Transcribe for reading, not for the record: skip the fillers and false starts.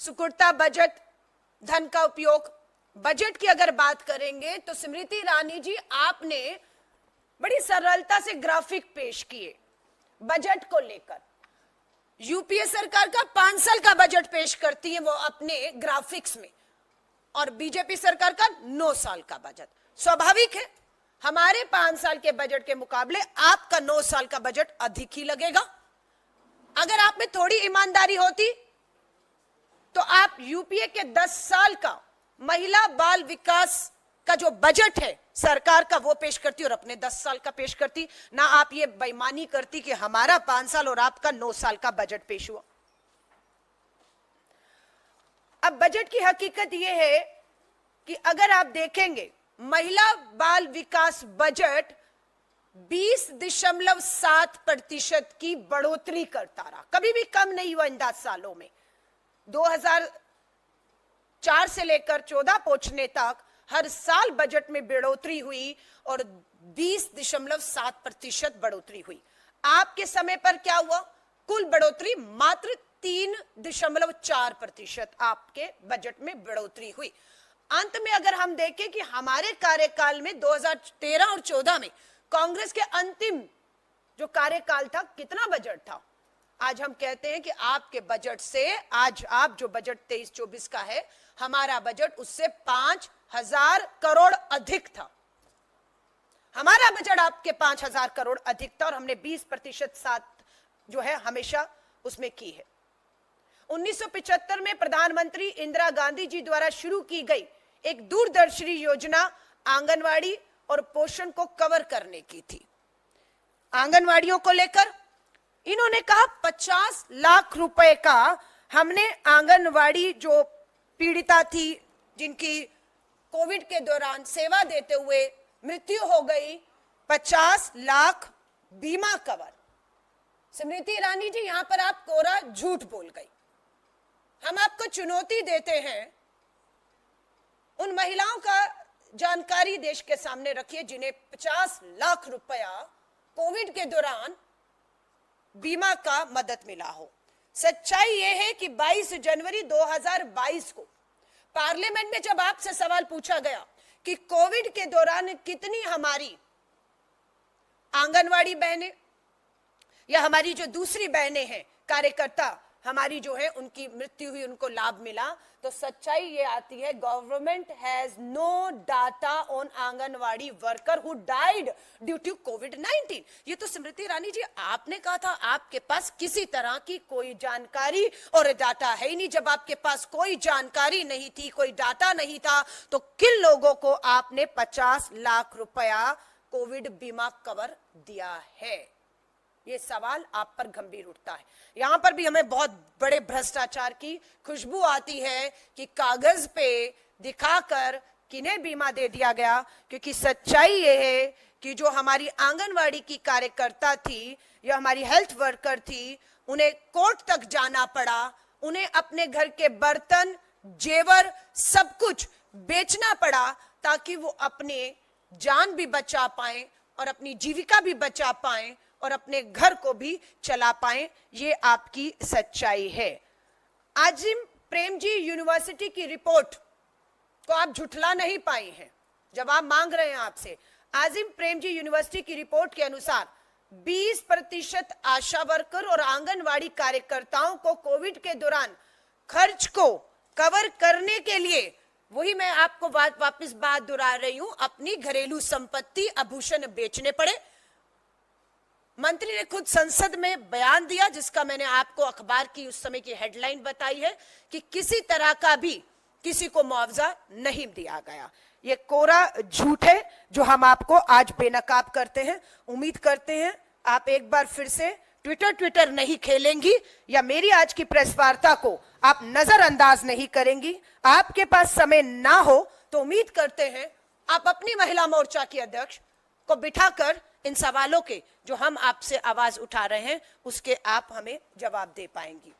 सुकुड़ता budget, धन का उपयोग, बजट की अगर बात करेंगे तो स्मृति ईरानी जी आपने बड़ी सरलता से ग्राफिक पेश किए बजट को लेकर। यूपीए सरकार का 5 साल का बजट पेश करती है वो अपने ग्राफिक्स में, और बीजेपी सरकार का 9 साल का बजट। स्वाभाविक है हमारे 5 साल के बजट के मुकाबले आपका 9 साल का बजट अधिक ही लगेगा। अगर आप में थोड़ी ईमानदारी होती तो आप यूपीए के 10 साल का महिला बाल विकास का जो बजट है सरकार का वो पेश करती और अपने 10 साल का पेश करती, ना आप ये बेईमानी करती कि हमारा 5 साल और आपका 9 साल का बजट पेश हुआ। अब बजट की हकीकत यह है कि अगर आप देखेंगे महिला बाल विकास बजट 20.7% की बढ़ोतरी करता रहा, कभी भी कम नहीं हुआ इन 10 सालों में। 2004 से लेकर 14 पहुंचने तक हर साल बजट में बढ़ोतरी हुई और 20.7% बढ़ोतरी हुई। आपके समय पर क्या हुआ? कुल बढ़ोतरी मात्र 3.4% आपके बजट में बढ़ोतरी हुई। अंत में अगर हम देखें कि हमारे कार्यकाल में 2013 और 14 में कांग्रेस के अंतिम जो कार्यकाल था कितना बजट था? आज हम कहते हैं कि आपके बजट से आज आप जो बजट 23-24 का है, हमारा बजट उससे 5,000 करोड़ अधिक था। हमारा बजट आपके 5,000 करोड़ अधिक था और हमने 20% साथ जो है हमेशा उसमें की है। 1975 में प्रधानमंत्री इंदिरा गांधी जी द्वारा शुरू की गई एक दूरदर्शी योजना आंगनवाड़ी और पोषण को कवर करने की थी। आंगनवाड़ियों को लेकर इन्होंने कहा 50 लाख रुपए का हमने आंगनवाड़ी जो पीड़िता थी जिनकी कोविड के दौरान सेवा देते हुए मृत्यु हो गई, 50 लाख बीमा कवर। स्मृति ईरानी जी यहां पर आप कोरा झूठ बोल गई। हम आपको चुनौती देते हैं, उन महिलाओं का जानकारी देश के सामने रखिए जिन्हें 50 लाख रुपया कोविड के दौरान बीमा का मदद मिला हो। सच्चाई यह है कि 22 जनवरी 2022 को पार्लियामेंट में जब आपसे सवाल पूछा गया कि कोविड के दौरान कितनी हमारी आंगनवाड़ी बहनें या हमारी जो दूसरी बहनें हैं कार्यकर्ता हमारी जो है उनकी मृत्यु हुई, उनको लाभ मिला, तो सच्चाई ये आती है government has no data on anganwadi worker who died due to COVID. ये तो स्मृति ईरानी जी आपने कहा था आपके पास किसी तरह की कोई जानकारी और डाटा है ही नहीं। जब आपके पास कोई जानकारी नहीं थी, कोई डाटा नहीं था, तो किन लोगों को आपने 50 लाख रुपया कोविड बीमा कवर दिया है? ये सवाल आप पर गंभीर उठता है। यहां पर भी हमें बहुत बड़े भ्रष्टाचार की खुशबू आती है कि कागज पे दिखाकर किन्हें बीमा दे दिया गया, क्योंकि सच्चाई ये है कि जो हमारी आंगनवाड़ी की कार्यकर्ता थी या हमारी हेल्थ वर्कर थी, उन्हें कोर्ट तक जाना पड़ा, उन्हें अपने घर के बर्तन, जेवर सब कुछ बेचना पड़ा ताकि वो अपने जान भी बचा पाए और अपनी जीविका भी बचा पाए और अपने घर को भी चला पाए। ये आपकी सच्चाई है। आजिम प्रेमजी यूनिवर्सिटी की रिपोर्ट को आप झुठला नहीं पाए हैं। जवाब मांग रहे हैं आपसे। आजिम प्रेमजी यूनिवर्सिटी की रिपोर्ट के अनुसार 20% आशा वर्कर और आंगनवाड़ी कार्यकर्ताओं को कोविड के दौरान खर्च को कवर करने के लिए, वही मैं आपको वापस बात दोहरा रही हूं, अपनी घरेलू संपत्ति आभूषण बेचने पड़े। मंत्री ने खुद संसद में बयान दिया जिसका मैंने आपको अखबार की उस समय की हेडलाइन बताई है कि किसी तरह का भी किसी को मुआवजा नहीं दिया गया। ये कोरा झूठ है जो हम आपको आज बेनकाब करते हैं। उम्मीद करते हैं आप एक बार फिर से ट्विटर नहीं खेलेंगी या मेरी आज की प्रेस वार्ता को आप नजरअंदाज नहीं करेंगी। आपके पास समय ना हो तो उम्मीद करते हैं आप अपनी महिला मोर्चा की अध्यक्ष को बिठाकर इन सवालों के जो हम आपसे आवाज उठा रहे हैं उसके आप हमें जवाब दे पाएंगी।